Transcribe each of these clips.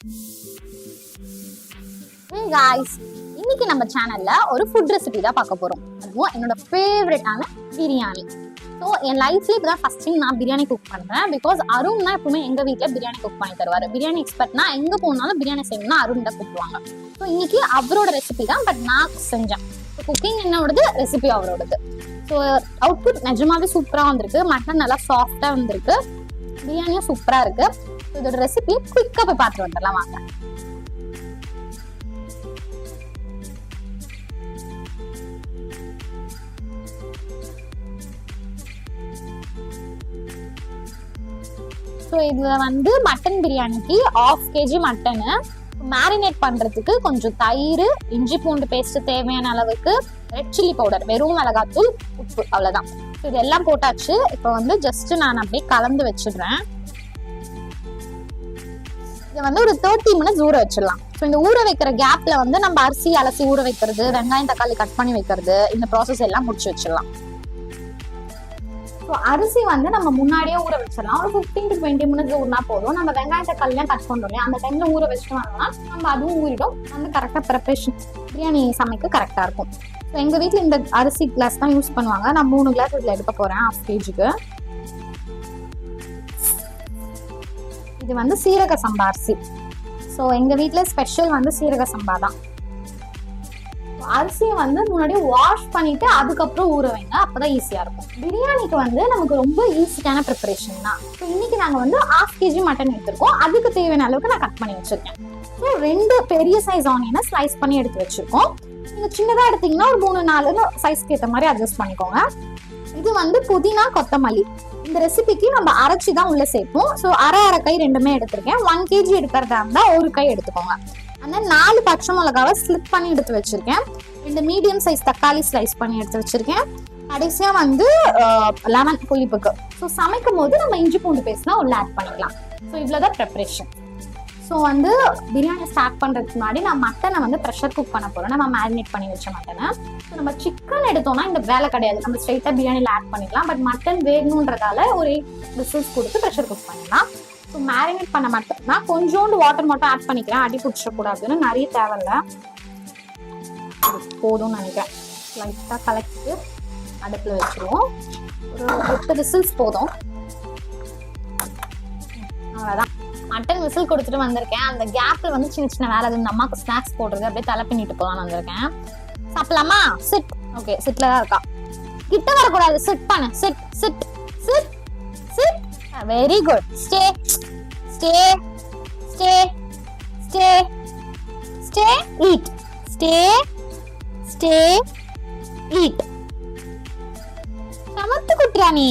Hey guys, இன்னைக்கு நம்ம சேனல்ல ஒரு ஃபுட் ரெசிபி தான் பார்க்க போறோம். அதுவும் என்னோட ஃபேவரட்டான பிரியாணி. ஸோ என் லைஃப்ல இப்பதான் ஃபர்ஸ்ட் டைம் நான் பிரியாணி குக் பண்றேன். பிகாஸ் அருண் தான் எப்பவுமே எங்க வீட்டுல பிரியாணி குக் பண்ணி தருவாரு. பிரியாணி எக்ஸ்பர்ட்னா எங்க போனாலும் பிரியாணி செய்யணும்னா அருண் தான் கூப்பிடுவாங்க. ஸோ இன்னைக்கு அவரோட ரெசிபி தான், பட் நான் செஞ்சேன். குக்கிங் என்னோடது, ரெசிபி அவரோடது. ஸோ அவுட்புட் நிஜமாவே சூப்பரா வந்திருக்கு. மட்டன் நல்லா சாஃப்டா வந்திருக்கு, பிரியாணியும் சூப்பரா இருக்கு. இதோட ரெசிபியை குயிக்கா போய் பார்த்துட்டு வந்துடலாம் வாங்க. ஸோ இதுல வந்து மட்டன் பிரியாணிக்கு 1/2 kg மட்டனு மேரினேட் பண்றதுக்கு கொஞ்சம் தயிர், இஞ்சி பூண்டு பேஸ்ட் தேவையான அளவுக்கு, ரெட் சில்லி பவுடர், வெறும் மிளகாத்தூள், உப்பு, அவ்வளவுதான். இது எல்லாம் போட்டாச்சு. இப்போ வந்து ஜஸ்ட் நான் அப்படியே கலந்து வச்சிடுறேன். இதை வந்து ஒரு 30 minutes ஊற வச்சிடலாம். ஸோ இந்த ஊற வைக்கிற கேப்ல வந்து நம்ம அரிசி அலசி ஊற வைக்கிறது, வெங்காயம் தக்காளி கட் பண்ணி வைக்கிறது, இந்த ப்ராசஸ் எல்லாம் முடிச்சு வச்சிடலாம். ஸோ அரிசி வந்து நம்ம முன்னாடியே ஊற வச்சிடலாம். ஒரு 15 to 20 minutes ஊறினா போதும். நம்ம வெங்காயம் தக்காளிலாம் கட் பண்ணுறோம், அந்த டைம்ல ஊற வச்சுட்டு வந்தோம்னா நம்ம அதுவும் ஊறிடும். வந்து கரெக்டாக ப்ரிப்பரேஷன் பிரியாணி சமைக்க கரெக்டாக இருக்கும். ஸோ எங்கள் வீட்டில் இந்த அரிசி கிளாஸ் தான் யூஸ் பண்ணுவாங்க. நான் 3 கிளாஸ் இதில் எடுக்க போகிறேன் 1/2 kgக்கு. இது வந்து சீரக சம்பா அரிசி. ஸோ எங்கள் வீட்டில் ஸ்பெஷல் வந்து சீரக சம்பா தான். அரிசியை வந்து முன்னாடியே வாஷ் பண்ணிட்டு அதுக்கப்புறம் ஊற வைங்க, அப்பதான் ஈஸியா இருக்கும். பிரியாணிக்கு வந்து நமக்கு ரொம்ப ஈஸியான ப்ரிப்பரேஷன் தான். ஸோ இன்னைக்கு நாங்க வந்து 1/2 kg மட்டன் எடுத்திருக்கோம். அதுக்கு தேவையான அளவுக்கு நான் கட் பண்ணி வச்சிருக்கேன். ஸோ 2 பெரிய சைஸ் ஆனியனை ஸ்லைஸ் பண்ணி எடுத்து வச்சிருக்கோம். நீங்க சின்னதா எடுத்தீங்கன்னா ஒரு 3-4 சைஸ்க்கு ஏற்ற மாதிரி அட்ஜஸ்ட் பண்ணிக்கோங்க. இது வந்து புதினா, கொத்தமல்லி. இந்த ரெசிபிக்கு நம்ம அரைச்சி தான் உள்ள சேர்ப்போம். ஸோ அரை கை ரெண்டுமே எடுத்திருக்கேன். 1 kg எடுக்கிறதா இருந்தா 1 கை எடுத்துக்கோங்க. அந்த 4 பச்சை மிளகாவை ஸ்லிப் பண்ணி எடுத்து வச்சிருக்கேன். 2 மீடியம் சைஸ் தக்காளி ஸ்லைஸ் பண்ணி எடுத்து வச்சிருக்கேன். கடைசியா வந்து லெமன் புளிப்புக்கு. ஸோ சமைக்கும் போது நம்ம இஞ்சி பூண்டு பேஸ்ட்லாம் உள்ள ஆட் பண்ணிக்கலாம். ஸோ இவ்வளோதான் ப்ரிப்பரேஷன். ஸோ வந்து பிரியாணி ஸ்டார்ட் பண்றதுக்கு முன்னாடி நான் மட்டனை வந்து ப்ரெஷர் குக் பண்ண போறேன். நம்ம மேரினேட் பண்ணி வச்ச மட்டனை. ஸோ நம்ம சிக்கன் எடுத்தோம்னா இந்த வேலை கிடையாது, நம்ம ஸ்ட்ரைட்டா பிரியாணியில் ஆட் பண்ணிக்கலாம். பட் மட்டன் வேகணுன்றதால ஒரு 8 விசில்ஸ் கொடுத்து ப்ரெஷர் குக் பண்ணிடலாம். ஸோ மேரினேட் பண்ண மாட்டேன்னா கொஞ்சோண்டு வாட்டர் மட்டும் ஆட் பண்ணிக்கிறேன், அடி பிடிச்சிடக்கூடாதுன்னு. நிறைய தேவையில்ல, போதும்னு நினைக்கிறேன். லைட்டாக கலக்கிட்டு அடுப்பில் வச்சுருவோம். ஒரு 8 விசில்ஸ் போதும், அவ்வளோதான். மட்டன் விசில் கொடுத்துட்டு வந்திருக்கேன். அந்த கேப்பில் வந்து சின்ன சின்ன வேலை இந்த அம்மாவுக்கு ஸ்நாக்ஸ் போடுறது அப்படியே தலை பின்னிட்டு போகலான்னு வந்திருக்கேன். சாப்பிடலாமா? சிட். ஓகே, சிட்ல தான் இருக்கா. கிட்ட வரக்கூடாது, சிட் பண்ணு. Sit sit sit sit. Very good. Stay stay stay stay stay eat. Stay stay eat. சமத்து குட்டியா நீ.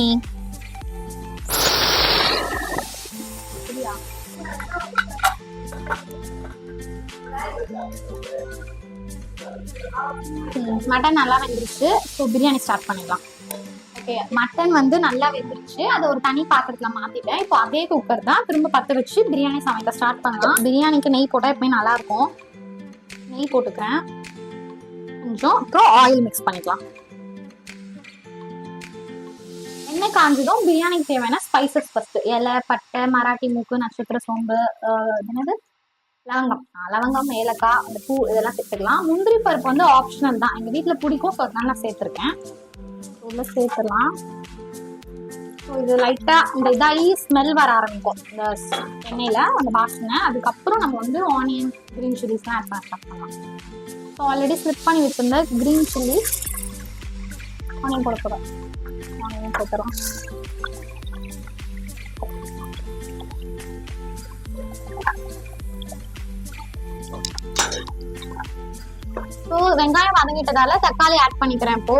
மட்டன் நல்லா வெந்துருச்சு. ஸோ பிரியாணி ஸ்டார்ட் பண்ணிடலாம். ஓகே, மட்டன் வந்து நல்லா வெந்துருச்சு. அதை ஒரு தனி பாத்திரத்துல மாத்திட்டேன். இப்போ அதே குக்கர் தான் திரும்ப பற்ற வச்சு பிரியாணி சமைக்க ஸ்டார்ட் பண்ணலாம். பிரியாணிக்கு நெய் போட்டால் எப்பயும் நல்லா இருக்கும். நெய் போட்டுக்கிறேன் கொஞ்சம். அப்புறம் ஆயில் மிக்ஸ் பண்ணிக்கலாம். எண்ணெய் காஞ்சதும் பிரியாணிக்கு தேவையான ஸ்பைசஸ் ஃபர்ஸ்ட். இலை, பட்டை, மராட்டி மூக்கு, நட்சத்திர சோம்பு, என்னது லவங்கம், லவங்கம், ஏலக்காய், அந்த பூ, இதெல்லாம் சேர்த்துக்கலாம். முந்திரி பருப்பு வந்து ஆப்ஷனல் தான், எங்க வீட்டுல பிடிக்கும், ஸோ அதனால நான் சேர்த்துருக்கேன். உள்ள சேர்த்துலாம். ஸோ இது லைட்டா இந்த இதாகி ஸ்மெல் வர ஆரம்பிக்கும் இந்த எண்ணெயில, அந்த வாசனை. அதுக்கப்புறம் நம்ம வந்து ஆனியன், கிரீன் சில்லிஸ்லாம் ஆட் பண்ண ஸ்டார்ட் பண்ணலாம். ஸோ ஆல்ரெடி ஸ்லிப் பண்ணி வச்சிருந்த கிரீன் சில்லி, ஆனியன் போட போகிறோம். ஆனியன் போட்டுறோம். ஸோ வெங்காயம் வதங்கிட்டதால தக்காளி ஆட் பண்ணிக்கிறேன். இப்போ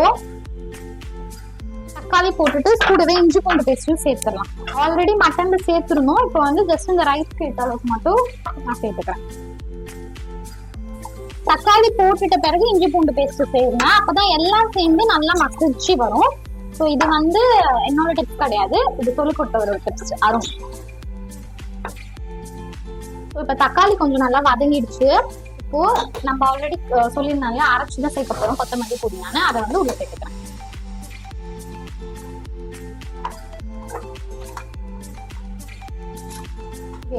தக்காளி போட்டுட்டு கூடவே இஞ்சி பூண்டு பேஸ்ட்டும் சேர்த்துடலாம். ஆல்ரெடி மட்டன்ல சேர்த்துருந்தோம். இப்போ வந்து ஜஸ்ட் இந்த ரைஸ்க்கு ஏற்ற அளவுக்கு மட்டும் நான் சேர்த்துக்கிறேன். தக்காளி போட்டுட்ட பிறகு இஞ்சி பூண்டு பேஸ்ட் சேருங்க, அப்பதான் எல்லாம் சேர்ந்து நல்லா மசிச்சு வரும். ஸோ இது வந்து என்னோட டிப்ஸ் கிடையாது, இது சொல்லிக் கொடுத்த ஒரு டிப்ஸ் அருண். இப்ப தக்காளி கொஞ்சம் நல்லா வதங்கிடுச்சு. இப்போ நம்ம ஆல்ரெடி சொல்லியிருந்தாங்க அரைச்சுதான் சேர்க்க போறோம் கொத்தமல்லி, புதினான்னு. அதை வந்து உள்ள சேர்த்துக்கிறேன்.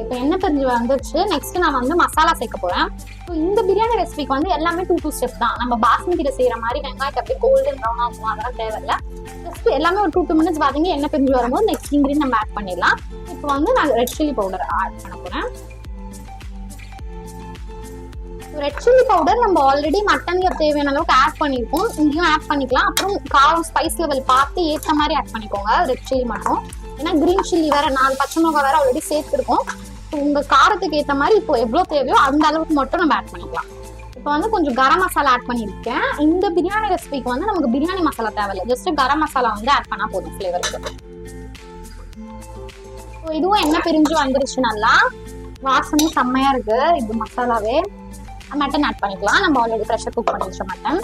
இப்போ எண்ணெய் பிரிஞ்சு வந்துருச்சு. நெக்ஸ்ட் நான் வந்து மசாலா சேர்க்க போறேன். ஸோ இந்த பிரியாணி ரெசிபிக்கு வந்து எல்லாமே 2 ஸ்டெப் தான். நம்ம பாஸ்மதியில செய்யற மாதிரி வெங்காயத்தை அப்படியே கோல்டன் ப்ரௌன் ஆகும் அதெல்லாம் தேவையில்ல. ஜஸ்ட் எல்லாமே ஒரு 2 மினிட்ஸ் பாத்தீங்க எண்ணெய் பிரிஞ்சு வரும்போது நெக்ஸ்ட் இன்கிரீடியன்ட் நம்ம ஆட் பண்ணிடலாம். இப்போ வந்து நான் ரெட் சில்லி பவுடர் ஆட் பண்ண போறேன். ரெட் சில்லி பவுடர் நம்ம ஆல்ரெடி மட்டன்ல தேவையான அளவுக்கு ஆட் பண்ணிருக்கோம். இங்கேயும் ஆட் பண்ணிக்கலாம். அப்புறம் காரம் ஸ்பைஸ் லெவல் பார்த்து ஏற்ற மாதிரி ஆட் பண்ணிக்கோங்க ரெட் சில்லி மட்டும். ஏன்னா கிரீன் சில்லி வேற 4 பச்சை மிளகாய் வேற ஆல்ரெடி சேர்த்துருக்கோம். உங்க காரத்துக்கு ஏற்ற மாதிரி இப்போ எவ்வளவு தேவையோ அந்த அளவுக்கு மட்டும் நம்ம ஆட் பண்ணிக்கலாம். இப்போ வந்து கொஞ்சம் கரம் மசாலா ஆட் பண்ணியிருக்கேன். இந்த பிரியாணி ரெசிபிக்கு வந்து நமக்கு பிரியாணி மசாலா தேவையில்லை. ஜஸ்ட் கரம் மசாலா வந்து ஆட் பண்ணா போதும் ஃபிளேவருக்கு. ஸோ இதுவும் எண்ணெய் பிரிஞ்சு வந்துருச்சு. நல்லா வாசனை செம்மையா இருக்கு. இது மசாலாவே மட்டன் ஆட் பண்ணிக்கலாம். நம்ம ஆல்ரெடி ப்ரெஷர் குக் பண்ணி வச்ச மட்டன்.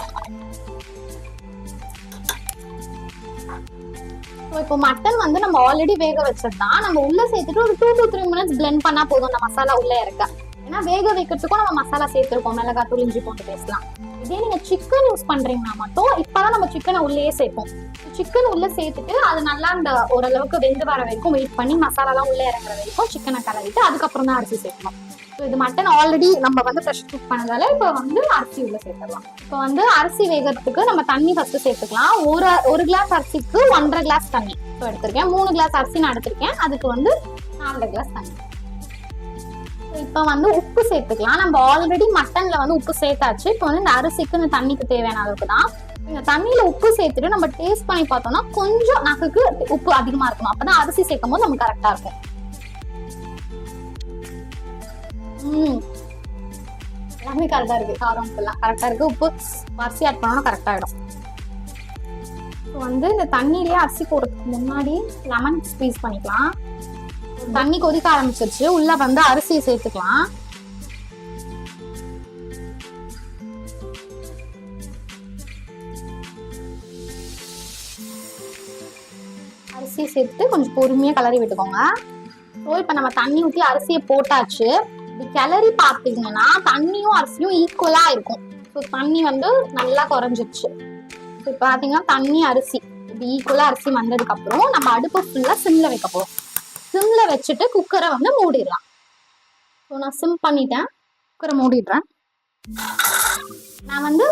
இப்போ மட்டன் வந்து நம்ம ஆல்ரெடி வேக வச்சதுதான். நம்ம உள்ள சேர்த்துட்டு ஒரு 2 to 3 மினிட்ஸ் பிளெண்ட் பண்ணா போதும் அந்த மசாலா உள்ள இருக்க. ஏன்னா வேக வைக்கிறதுக்கும் நம்ம மசாலா சேர்த்திருக்கோம். மிளகாத்தூள், இஞ்சி பூண்டு பேஸ்ட்லாம். இதே நீங்க சிக்கன் யூஸ் பண்றீங்கன்னா மட்டும் இப்பதான் நம்ம சிக்கனை உள்ளேயே சேர்ப்போம். சிக்கன் உள்ள சேர்த்துட்டு அது நல்லா அந்த ஓரளவுக்கு வெந்து வர வரைக்கும் வெயிட் பண்ணி மசாலாலாம் உள்ள இறங்குற வரைக்கும் சிக்கனை கலவிட்டு அதுக்கப்புறம் தான் அரிசி சேர்க்கணும். ஸோ இது மட்டன் ஆல்ரெடி நம்ம வந்து ப்ரெஷர் குக் பண்ணதால இப்போ வந்து அரிசி உள்ள சேர்த்துக்கலாம். இப்போ வந்து அரிசி வேகிறதுக்கு நம்ம தண்ணி ஃபர்ஸ்ட் சேர்த்துக்கலாம். ஒரு கிளாஸ் அரிசிக்கு 1.5 கிளாஸ் தண்ணி ஸோ எடுத்திருக்கேன். 3 கிளாஸ் அரிசி நான் எடுத்திருக்கேன். அதுக்கு வந்து 4 கிளாஸ் தண்ணி. இப்போ வந்து உப்பு சேர்த்துக்கலாம். நம்ம ஆல்ரெடி மட்டன்ல வந்து உப்பு சேர்த்தாச்சு. இப்போ வந்து இந்த அரிசிக்கு இந்த தண்ணிக்கு தேவையான அளவுக்கு தான். இந்த தண்ணியில உப்பு சேர்த்துட்டு நம்ம டேஸ்ட் பண்ணி பார்த்தோம்னா கொஞ்சம் நாக்குக்கு உப்பு அதிகமா இருக்கணும். அப்பதான் அரிசி சேர்க்கும் போது நமக்கு கரெக்டா இருக்கும். எல்லாமே கரெக்டா இருக்கு. காரம் எல்லாம் கரெக்டா இருக்கு. உப்பு அரிசி ஆட் பண்ணோம்னா கரெக்டா ஆயிடும். வந்து இந்த தண்ணியிலேயே அரிசி போடுறதுக்கு முன்னாடி லெமன் ஸ்க்வீஸ் பண்ணிக்கலாம். தண்ணி கொதிக்க ஆரம்பிச்சிருச்சு. உள்ள வந்து அரிசியை சேர்த்துக்கலாம். அரிசியை சேர்த்துட்டு கொஞ்சம் பொறுமையா கிளறி விட்டுக்கோங்க. ஸோ இப்போ நம்ம தண்ணி ஊற்றி அரிசியை போட்டாச்சு. இது கிளறி பார்த்தீங்கன்னா தண்ணியும் அரிசியும் ஈக்குவலா இருக்கும். ஸோ தண்ணி வந்து நல்லா குறைஞ்சிருச்சு. இப்போ பார்த்தீங்கன்னா தண்ணி அரிசி இப்படி ஈக்குவலா அரிசி வந்ததுக்கு அப்புறம் நம்ம அடுப்பு ஃபுல்லா சிம்ல வைக்க போறோம். சிம்ல வச்சுட்டு குக்கரை வந்து மூடிடலாம். ஸோ நான் சிம் பண்ணிட்டேன். குக்கரை மூடிடுறேன். நான் வந்து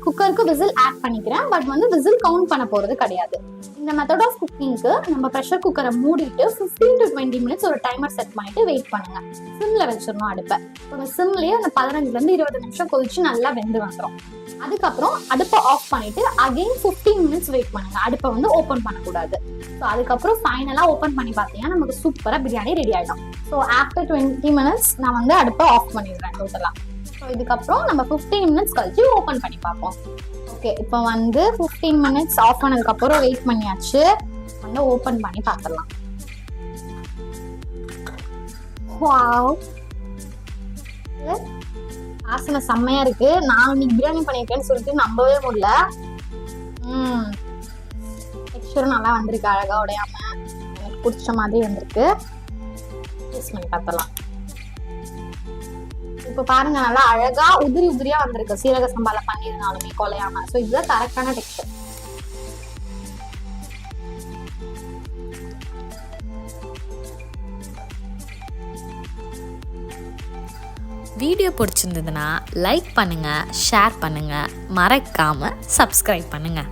குக்கருக்கு விசில் ஆட் பண்ணிக்கிறேன். பட் வந்து விசில் கவுண்ட் பண்ண போறது கிடையாது. இந்த மெத்தட் ஆஃப் குக்கிங்க்கு நம்ம ப்ரெஷர் குக்கரை மூடிட்டு 15 to 20 மினிட்ஸ் ஒரு டைமர் செட் பண்ணிட்டு வெயிட் பண்ணுங்க. சிம்ல வச்சிடணும் அடுப்பை. இப்போ சிம்லயே அந்த 15 to 20 நிமிஷம் கொதிச்சு நல்லா வெந்து வந்துடும். அதுக்கப்புறம் அடுப்பை ஆஃப் பண்ணிட்டு அகைன் 15 மினிட்ஸ் வெயிட் பண்ணுங்க. அடுப்பை வந்து ஓப்பன் பண்ணக்கூடாது. ஸோ அதுக்கப்புறம் ஃபைனலா ஓப்பன் பண்ணி பார்த்தீங்கன்னா நமக்கு சூப்பரா பிரியாணி ரெடி ஆயிடும். ஸோ ஆஃப்டர் 20 மினிட்ஸ் நான் வந்து அடுப்பை ஆஃப் பண்ணிடுறேன் டோட்டலா. ஸோ இதுக்கப்புறம் நம்ம 15 மினிட்ஸ் கழிச்சு ஓப்பன் பண்ணி பார்ப்போம். ஓகே, இப்போ வந்து 15 மினிட்ஸ் ஆஃப் பண்ணதுக்கு அப்புறம் வெயிட் பண்ணியாச்சு. வந்து ஓப்பன் பண்ணி பார்த்துடலாம். வாவ், வாசனை செம்மையா இருக்கு. நான் இன்னைக்கு பிரியாணி பண்ணியிருக்கேன்னு சொல்லிட்டு நம்பவே முடியல. டெக்ஸ்சரும் நல்லா வந்திருக்கு. அழகா உடையாம எனக்கு பிடிச்ச மாதிரி வந்திருக்கு. டேஸ்ட் பண்ணி பார்த்துடலாம். இப்போ பாருங்க நல்லா அழகா உதிரி உதிரியா வந்திருக்கு. சீரக சம்பால பண்ணிருந்தாலுமே கொலையாம. ஸோ இதுதான் கரெக்டான டெக்ஸ்சர். வீடியோ பிடிச்சிருந்ததுன்னா லைக் பண்ணுங்க, ஷேர் பண்ணுங்க, மறக்காம சப்ஸ்கிரைப் பண்ணுங்க.